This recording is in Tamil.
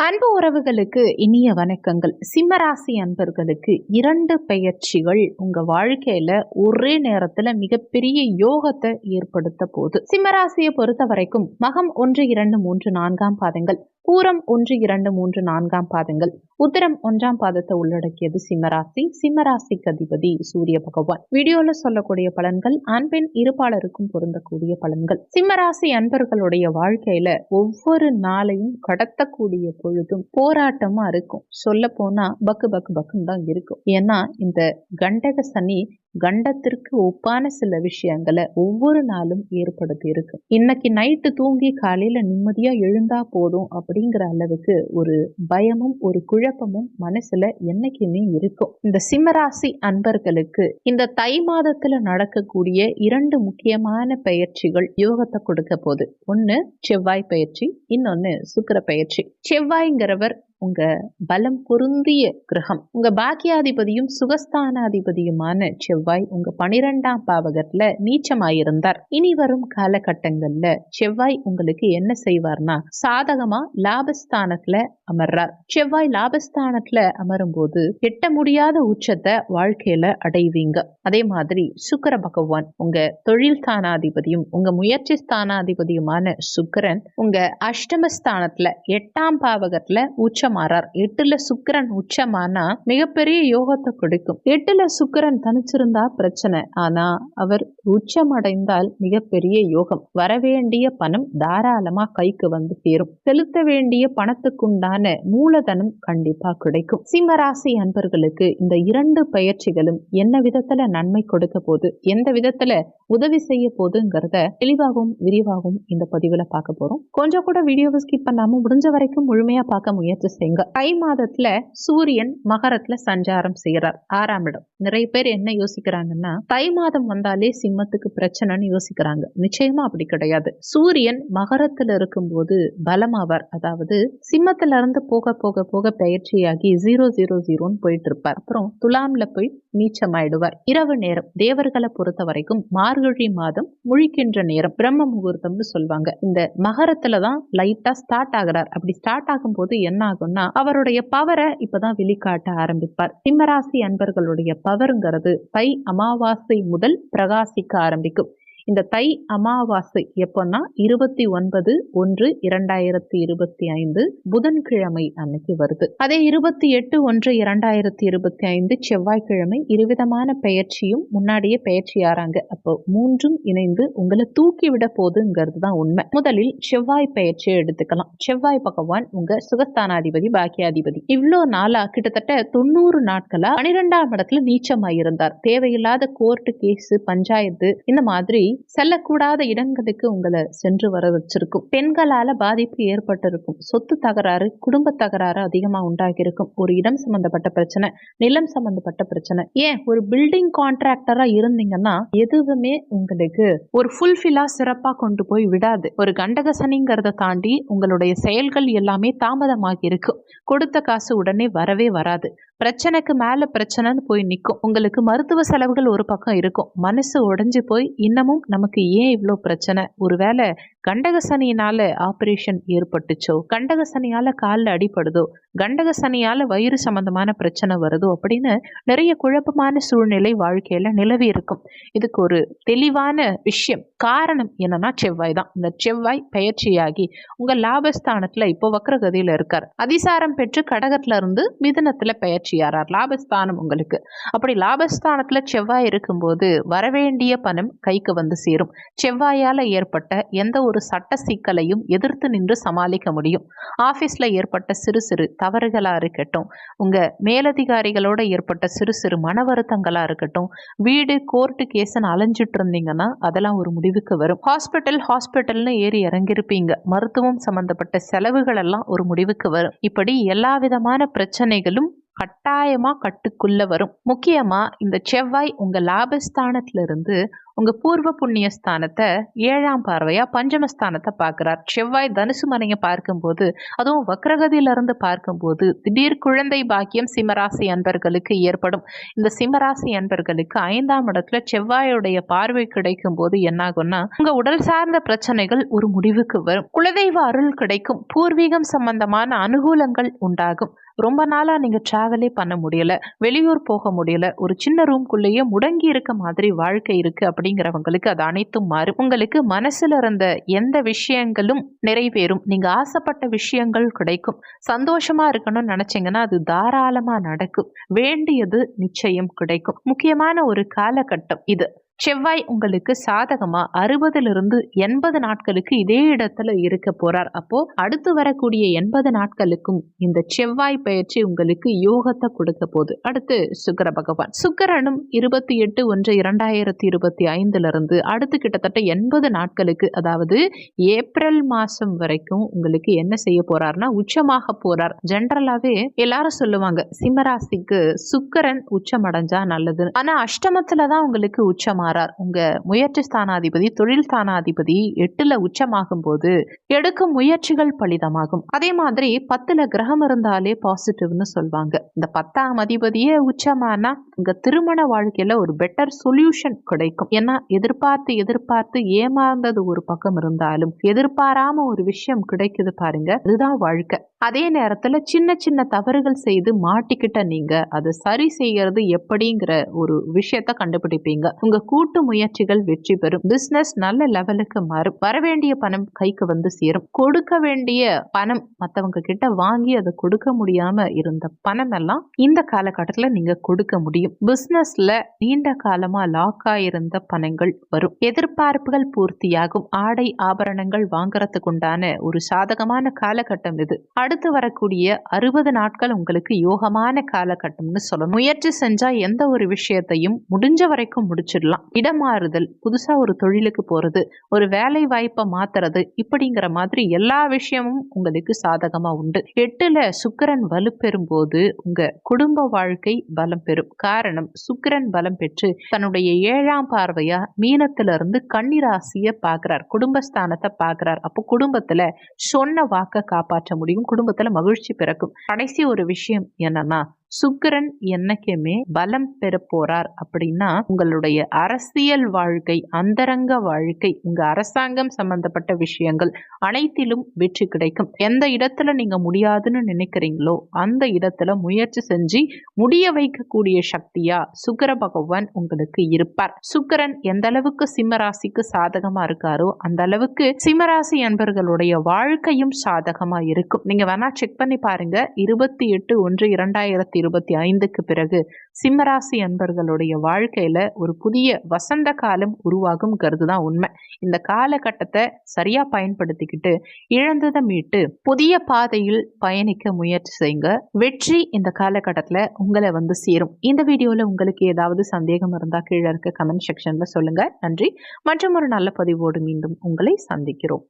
அன்பு உறவுகளுக்கு இனிய வணக்கங்கள். சிம்மராசி அன்பர்களுக்கு 2 பெயர்ச்சிகள் உங்க வாழ்க்கையில ஒரே நேரத்துல மிகப்பெரிய யோகத்தை ஏற்படுத்த போகுது. சிம்மராசியை பொறுத்த வரைக்கும் மகம் 1, 2, 3, 4 பாதங்கள், பூரம் 1, 2, 3, 4 பாதங்கள், உத்திரம் 1 பாதத்தை உள்ளடக்கியது சிம்மராசி. சிம்மராசிக்கு அதிபதி சூரிய பகவான். வீடியோல சொல்லக்கூடிய பலன்கள் ஆண் பெண் இருபாலருக்கும் பொருந்தக்கூடிய பலன்கள். சிம்மராசி அன்பர்களுடைய வாழ்க்கையில ஒவ்வொரு நாளையும் கடத்தக்கூடிய பொழுதும் போராட்டமா இருக்கும். சொல்ல போனா பக்கு பக்கு பக்குன்னு தான் இருக்கும். ஏன்னா இந்த கண்டக சனி கண்டத்திற்கு ஒப்பான சில விஷயங்களை ஒவ்வொரு நாளும் ஏற்படுத்தி இருக்கு. இன்னைக்கு நைட்டு தூங்கி காலையில நிம்மதியா எழுந்தா போதும் அப்படிங்கிற அளவுக்கு ஒரு பயமும் ஒரு குழப்பமும் மனசுல என்னைக்குமே இருக்கும். இந்த சிம்மராசி அன்பர்களுக்கு இந்த தை மாதத்துல நடக்கக்கூடிய 2 முக்கியமான பயிற்சிகள் யோகத்தை கொடுக்க போகுது. ஒண்ணு செவ்வாய் பயிற்சி, இன்னொன்னு சுக்கிர பயிற்சி. செவ்வாய்ங்கிறவர் உங்க பலம் பொருந்திய கிரகம். உங்க பாக்கியாதிபதியும் சுகஸ்தானாதிபதியுமான செவ்வாய் உங்க 12ஆம் பாவகத்துல நீச்சமாயிருந்தார். இனி வரும் காலகட்டங்கள்ல செவ்வாய் உங்களுக்கு என்ன செய்வார்னா சாதகமா லாபஸ்தானத்துல அமர்றார். செவ்வாய் லாபஸ்தானத்துல அமரும் போது எட்ட முடியாத உச்சத்தை வாழ்க்கையில அடைவீங்க. அதே மாதிரி சுக்கிர பகவான் உங்க தொழில் ஸ்தானாதிபதியும் உங்க முயற்சி ஸ்தானாதிபதியுமான சுக்கிரன் உங்க அஷ்டமஸ்தானத்துல 8ஆம் பாவகத்துல உச்சமாறார். 8ல சுக்கிரன் உச்சமானா மிகப்பெரிய யோகத்தை கொடுக்கும். 8ல சுக்கிரன் தனிச்சிருந்தா பிரச்சனை. ஆனா அவர் உச்சம் அடைந்தால் மிகப்பெரிய யோகம். வரவேண்டிய பணம் தாராளமா கைக்கு வந்து சேரும். செலுத்த வேண்டிய பணத்துக்குண்டான மூலதனம் கண்டிப்பா கிடைக்கும். சிம்மராசி அன்பர்களுக்கு இந்த 2 பயிற்சிகளும் என்ன விதத்துல நன்மை கொடுக்க போது, எந்த விதத்துல உதவி செய்ய போதுங்கிறத தெளிவாகவும் விரிவாகவும் இந்த பதிவுல பார்க்க போறோம். கொஞ்சம் கூட வீடியோவை ஸ்கிப் பண்ணாம முடிஞ்ச வரைக்கும் முழுமையா பார்க்க முயற்சி செய்யுங்க. தை மாதத்துல சூரியன் மகரத்துல சஞ்சாரம் செய்யறார், 6ஆம் இடம். நிறைய பேர் என்ன யோசிக்கிறாங்கன்னா தை மாதம் வந்தாலே சிம்மத்துக்கு பிரச்சனைன்னு யோசிக்கிறாங்க. நிச்சயமா அப்படி கிடையாது. சூரியன் மகரத்துல இருக்கும் போது பலமாவார். அதாவது சிம்மத்துல இருந்து போக போக போக பயிற்சியாகி 000 போயிட்டு இருப்பார். அப்புறம் துலாம்ல போய் நீச்சமாயிடுவார். இரவு நேரம் தேவர்களை பொறுத்த வரைக்கும் மார்கழி மாதம் முழிக்கின்ற நேரம், பிரம்ம முகூர்த்தம்னு சொல்லுவாங்க. இந்த மகரத்துலதான் லைட்டா ஸ்டார்ட் ஆகிறார். அப்படி ஸ்டார்ட் ஆகும் போது என்ன ஆகும்னா அவருடைய பவரை இப்பதான் வெளிக்காட்ட ஆரம்பிப்பார். சிம்மராசி அன்பர்களுடைய பவருங்கிறது தை அமாவாசை முதல் பிரகாசிக்க ஆரம்பிக்கும். இந்த தை அமாவாசை எப்போன்னா 29/1/2025 புதன்கிழமை அன்னைக்கு வருது. அதே 28/1/2025 செவ்வாய்க்கிழமை இருவிதமான பெயர்ச்சியும் முன்னாடியே பெயர்ச்சி ஆறாங்க. அப்போ 3ம் இணைந்து உங்களை தூக்கி விட போதுங்கிறது தான் உண்மை. முதலில் செவ்வாய் பெயர்ச்சியை எடுத்துக்கலாம். செவ்வாய் பகவான் உங்க சுகஸ்தானாதிபதி, பாக்கியாதிபதி. இவ்வளோ நாளா கிட்டத்தட்ட 90 நாட்களா 12ஆம் இடத்துல நீச்சமாயிருந்தார். தேவையில்லாத கோர்ட்டு கேஸ், பஞ்சாயத்து இந்த மாதிரி செல்லக்கூடாத இடங்களுக்கு உங்களை சென்று வர வச்சிருக்கும். பெண்களால பாதிப்பு ஏற்பட்டிருக்கும். சொத்து தகராறு, குடும்ப தகராறு அதிகமா உண்டாகியிருக்கும். ஒரு இடம் சம்பந்தப்பட்ட பிரச்சனை, நிலம் சம்பந்தப்பட்ட பிரச்சனை. ஏன் ஒரு பில்டிங் கான்ட்ராக்டரா இருந்தீங்கன்னா எதுவுமே உங்களுக்கு ஒரு ஃபுல்ஃபில்லா சிறப்பா கொண்டு போய் விடாது. ஒரு கண்டக சனிங்கிறத தாண்டி உங்களுடைய செயல்கள் எல்லாமே தாமதமாகி இருக்கும். கொடுத்த காசு உடனே வரவே வராது. பிரச்சனைக்கு மேல பிரச்சனைன்னு போய் நிற்கும். உங்களுக்கு மருத்துவ செலவுகள் ஒரு பக்கம் இருக்கும். மனசு உடைஞ்சு போய் இன்னமும் நமக்கு ஏன் இவ்வளோ பிரச்சனை, ஒருவேளை கண்டக சனியினால ஆபரேஷன் ஏற்பட்டுச்சோ, கண்டக சனியால காலில் அடிபடுதோ, கண்டக சனியால வயிறு சம்பந்தமான பிரச்சனை வருதோ அப்படின்னு நிறைய குழப்பமான சூழ்நிலை வாழ்க்கையில நிலவி இருக்கும். இதுக்கு ஒரு தெளிவான விஷயம், காரணம் என்னன்னா செவ்வாய் தான். இந்த செவ்வாய் பயிற்சியாகி உங்க லாபஸ்தானத்துல இப்போ வக்ரகதியில இருக்கார். அதிசாரம் பெற்று கடகத்துல இருந்து மிதுனத்துல பயிற்சியாரார். லாபஸ்தானம் உங்களுக்கு. அப்படி லாபஸ்தானத்துல செவ்வாய் இருக்கும்போது வரவேண்டிய பணம் கைக்கு வந்து சேரும். செவ்வாயால ஏற்பட்ட எந்த ஒரு சட்ட சிக்கலையும் எதிர்த்து நின்று சமாளிக்க முடியும். ஆபீஸ்ல ஏற்பட்ட சிறு சிறு தவறுகளா இருக்கட்டும், உங்க மேலதிகாரிகளோட ஏற்பட்ட சிறு சிறு மன வருத்தங்களா இருக்கட்டும், வீடு கோர்ட்டு கேஸ்ன்னு அலைஞ்சிட்டு இருந்தீங்கன்னா அதெல்லாம் ஒரு முடிவுக்கு வரும். ஹாஸ்பிட்டல்னு ஏறி இறங்கியிருப்பீங்க. மருத்துவம் சம்பந்தப்பட்ட செலவுகள் எல்லாம் ஒரு முடிவுக்கு வரும். இப்படி எல்லா விதமான பிரச்சனைகளும் கட்டாயமா கட்டுக்குள்ள வரும். முக்கியமா இந்த செவ்வாய் உங்க லாபஸ்தானத்துல இருந்து உங்க பூர்வ புண்ணிய ஸ்தானத்தை 7ஆம் பார்வையா பஞ்சமஸ்தானத்தை பார்க்கிறார். செவ்வாய் தனுசு மனையை பார்க்கும்போது, அதுவும் வக்ரகதியில இருந்து பார்க்கும்போது திடீர் குழந்தை பாக்கியம் சிம்மராசி அன்பர்களுக்கு ஏற்படும். இந்த சிம்மராசி அன்பர்களுக்கு 5ஆம் இடத்துல செவ்வாயுடைய பார்வை கிடைக்கும் போது என்னாகும்னா, உங்க உடல் சார்ந்த பிரச்சனைகள் ஒரு முடிவுக்கு வரும். குலதெய்வ அருள் கிடைக்கும். பூர்வீகம் சம்பந்தமான அனுகூலங்கள் உண்டாகும். ரொம்ப நாளா நீங்க டிராவலே பண்ண முடியல, வெளியூர் போக முடியல, ஒரு சின்ன ரூம்குள்ளேயே முடங்கி இருக்க மாதிரி வாழ்க்கை இருக்கு அப்படிங்கிறவங்களுக்கு அது அனைத்தும் மாறும். உங்களுக்கு மனசுல இருந்த எந்த விஷயங்களும் நிறைவேறும். நீங்க ஆசைப்பட்ட விஷயங்கள் கிடைக்கும். சந்தோஷமா இருக்கணும்னு நினைச்சீங்கன்னா அது தாராளமா நடக்கும். வேண்டியது நிச்சயம் கிடைக்கும். முக்கியமான ஒரு காலகட்டம் இது. செவ்வாய் உங்களுக்கு சாதகமா 60லிருந்து 80 நாட்களுக்கு இதே இடத்துல இருக்க போறார். அப்போ அடுத்து வரக்கூடிய 80 நாட்களுக்கும் இந்த செவ்வாய் பயிற்சி உங்களுக்கு யோகத்தை கொடுக்க போகுது. அடுத்து சுக்கிர பகவான். சுக்கிரனும் 28/1/2025 அடுத்து கிட்டத்தட்ட 80 நாட்களுக்கு, அதாவது ஏப்ரல் மாசம் வரைக்கும் உங்களுக்கு என்ன செய்ய போறார்னா உச்சமாக போறார். ஜென்ரலாவே எல்லாரும் சொல்லுவாங்க சிம்மராசிக்கு சுக்கிரன் உச்சம் அடைஞ்சா நல்லது. ஆனா அஷ்டமத்துலதான் உங்களுக்கு உச்சமா உங்க முயற்சி ஸ்தானாதிபதி, தொழில் ஸ்தானாதிபதி 8ல உச்சமாகும் போது எடுக்கும் முயற்சிகள் பலிதமாகும். அதே மாதிரி 10ல கிரகம் இருந்தாலே பாசிட்டிவ்னு சொல்வாங்க. இந்த 10ஆம் அதிபதியே உச்சமானா உங்க திருமண வாழ்க்கையில ஒரு பெட்டர் சொல்யூஷன் கிடைக்கும். ஏன்னா எதிர்பார்த்து ஏமாந்தது ஒரு பக்கம் இருந்தாலும் எதிர்பாராம ஒரு விஷயம் கிடைக்குது பாருங்க, அதுதான் வாழ்க்கை. அதே நேரத்துல சின்ன சின்ன தவறுகள் செய்து மாட்டிக்கிட்ட நீங்க அதை சரி செய்யறது எப்படிங்கிற ஒரு விஷயத்த கண்டுபிடிப்பீங்க. உங்க கூட்டு முயற்சிகள் வெற்றி பெறும். பிசினஸ் நல்ல லெவலுக்கு மாறும். வரவேண்டிய பணம் கைக்கு வந்து சேரும். கொடுக்க வேண்டிய பணம் மற்றவங்க கிட்ட வாங்கி அதை கொடுக்க முடியாம இருந்த பணம் எல்லாம் இந்த காலகட்டத்துல நீங்க கொடுக்க முடியும். பிசினஸ்ல நீண்ட காலமா லாக் ஆயிருந்த பணங்கள் வரும். எதிர்பார்ப்புகள் பூர்த்தியாகும். ஆடை ஆபரணங்கள் வாங்கறதுக்கு உண்டான ஒரு சாதகமான காலகட்டம் இது. அடுத்து வரக்கூடிய 60 நாட்கள் உங்களுக்கு யோகமான காலகட்டம்னு சொல்லணும். முயற்சி செஞ்சா எந்த ஒரு விஷயத்தையும் முடிஞ்ச வரைக்கும் முடிச்சிடலாம். இடமாறுதல், புதுசா ஒரு தொழிலுக்கு போறது, ஒரு வேலை வாய்ப்பை மாத்துறது, இப்படிங்கிற மாதிரி எல்லா விஷயமும் உங்களுக்கு சாதகமா உண்டு. 8ல சுக்கிரன் வலுப்பெறும் போது உங்க குடும்ப வாழ்க்கை பலம் பெறும். காரணம், சுக்கிரன் பலம் பெற்று தன்னுடைய 7ஆம் பார்வையா மீனத்திலிருந்து கன்னி ராசியை பார்க்கிறார், குடும்பஸ்தானத்தை பார்க்கிறார். அப்போ குடும்பத்துல சொன்ன வாக்க காப்பாற்ற முடியும். குடும்பத்துல மகிழ்ச்சி பிறக்கும். கடைசி ஒரு விஷயம் என்னன்னா, சுக்கிரன் என்னைக்குமே பலம் பெற போறார் அப்படின்னா உங்களுடைய அரசியல் வாழ்க்கை, அந்தரங்க வாழ்க்கை, உங்க அரசாங்கம் சம்பந்தப்பட்ட விஷயங்கள் அனைத்திலும் வெற்றி கிடைக்கும். எந்த இடத்துல நீங்க முடியாதுன்னு நினைக்கிறீங்களோ அந்த இடத்துல முயற்சி செஞ்சு முடிய வைக்கக்கூடிய சக்தியா சுக்கிர பகவான் உங்களுக்கு இருப்பார். சுக்கிரன் எந்த அளவுக்கு சிம்மராசிக்கு சாதகமா இருக்காரோ அந்த அளவுக்கு சிம்மராசி அன்பர்களுடைய வாழ்க்கையும் சாதகமா இருக்கும். நீங்க வேணா செக் பண்ணி பாருங்க. 28/1/2025 பிறகு சிம்மராசி அன்பர்களுடைய வாழ்க்கையில ஒரு புதிய வசந்த காலம் உருவாகும் கருதுதான் உண்மை. இந்த காலகட்டத்தை சரியா பயன்படுத்திக்கிட்டு இழந்ததை மீட்டு புதிய பாதையில் பயணிக்க முயற்சி செய்யுங்க. வெற்றி இந்த காலகட்டத்துல உங்களை வந்து சேரும். இந்த வீடியோல உங்களுக்கு ஏதாவது சந்தேகம் இருந்தா கீழே இருக்க கமெண்ட் செக்ஷன்ல சொல்லுங்க. நன்றி. மற்றும் ஒரு நல்ல பதிவோடு மீண்டும் உங்களை சந்திக்கிறோம்.